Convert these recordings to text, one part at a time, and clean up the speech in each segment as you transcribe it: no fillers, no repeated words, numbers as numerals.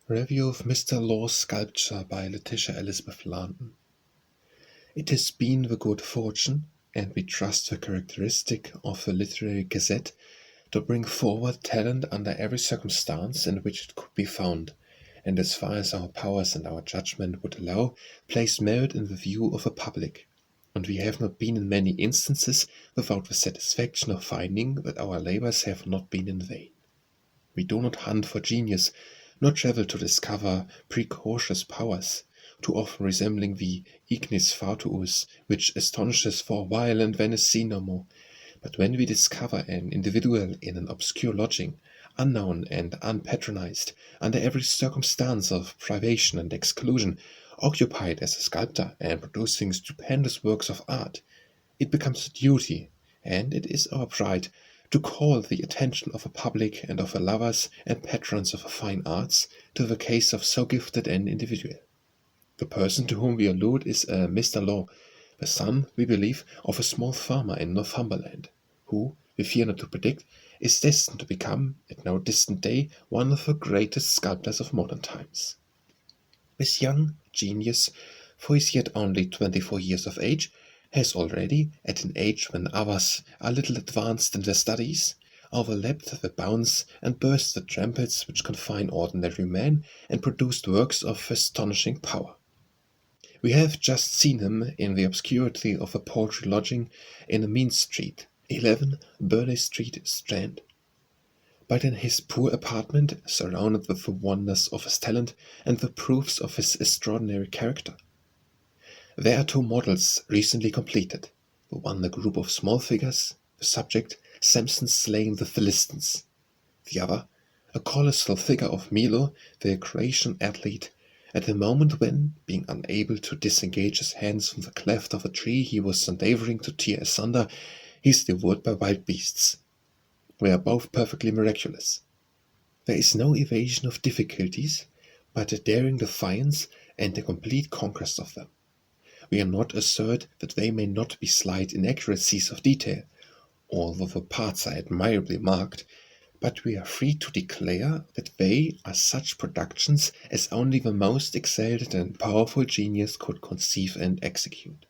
Review of Mr. Law's sculpture by Letitia Landon. It has been the good fortune, and we trust the characteristic, of the Literary Gazette to bring forward talent under every circumstance in which it could be found, and as far as our powers and our judgment would allow, place merit in the view of the public. And we have not been in many instances without the satisfaction of finding that our labours have not been in vain. We do not hunt for genius, nor travel to discover precocious powers, too often resembling the ignis fatuus, which astonishes for a while and then is seen no more. But when we discover an individual in an obscure lodging, unknown and unpatronised, under every circumstance of privation and exclusion, occupied as a sculptor and producing stupendous works of art, it becomes a duty, and it is our pride, to call the attention of the public and of the lovers and patrons of the fine arts to the case of so gifted an individual. The person to whom we allude is Mr. Lough, the son, we believe, of a small farmer in Northumberland, who, we fear not to predict, is destined to become, at no distant day, one of the greatest sculptors of modern times. This young genius, for he is yet only 24 years of age, has already, at an age when others are little advanced in their studies, overleaped the bounds and burst the trammels which confine ordinary men, and produced works of astonishing power. We have just seen him in the obscurity of a paltry lodging in a mean street, 11 Burleigh-street, Strand. But in his poor apartment, surrounded with the wonders of his talent and the proofs of his extraordinary character, there are two models recently completed, the one a group of small figures, the subject Samson slaying the Philistines, the other a colossal figure of Milo, the Croatian athlete, at the moment when, being unable to disengage his hands from the cleft of a tree he was endeavouring to tear asunder, he is devoured by wild beasts. They are both perfectly miraculous. There is no evasion of difficulties, but a daring defiance and a complete conquest of them. We are not assert that they may not be slight inaccuracies of detail, although the parts are admirably marked, but we are free to declare that they are such productions as only the most exalted and powerful genius could conceive and execute.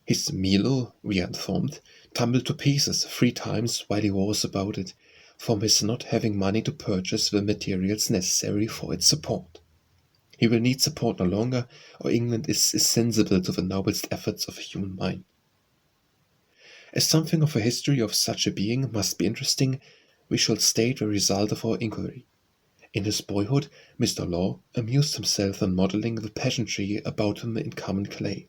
His Milo, we are informed, tumbled to pieces 3 times while he was about it, from his not having money to purchase the materials necessary for its support. He will need support no longer, or England is sensible to the noblest efforts of the human mind. As something of a history of such a being must be interesting, we shall state the result of our inquiry. In his boyhood, Mr. Lough amused himself in modelling the pageantry about him in common clay.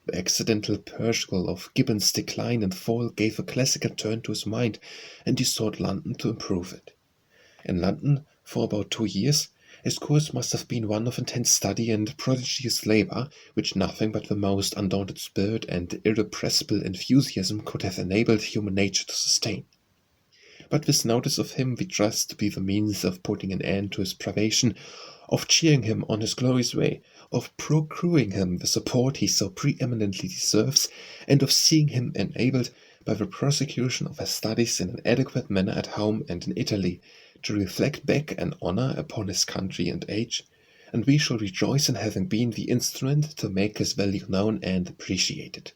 The accidental perusal of Gibbon's Decline and Fall gave a classical turn to his mind, and he sought London to improve it. In London, for about 2 years, his course must have been one of intense study and prodigious labour, which nothing but the most undaunted spirit and irrepressible enthusiasm could have enabled human nature to sustain. But this notice of him we trust to be the means of putting an end to his privation, of cheering him on his glorious way, of procuring him the support he so preeminently deserves, and of seeing him enabled, by the prosecution of his studies in an adequate manner at home and in Italy, to reflect back an honour upon his country and age, and we shall rejoice in having been the instrument to make his value known and appreciated.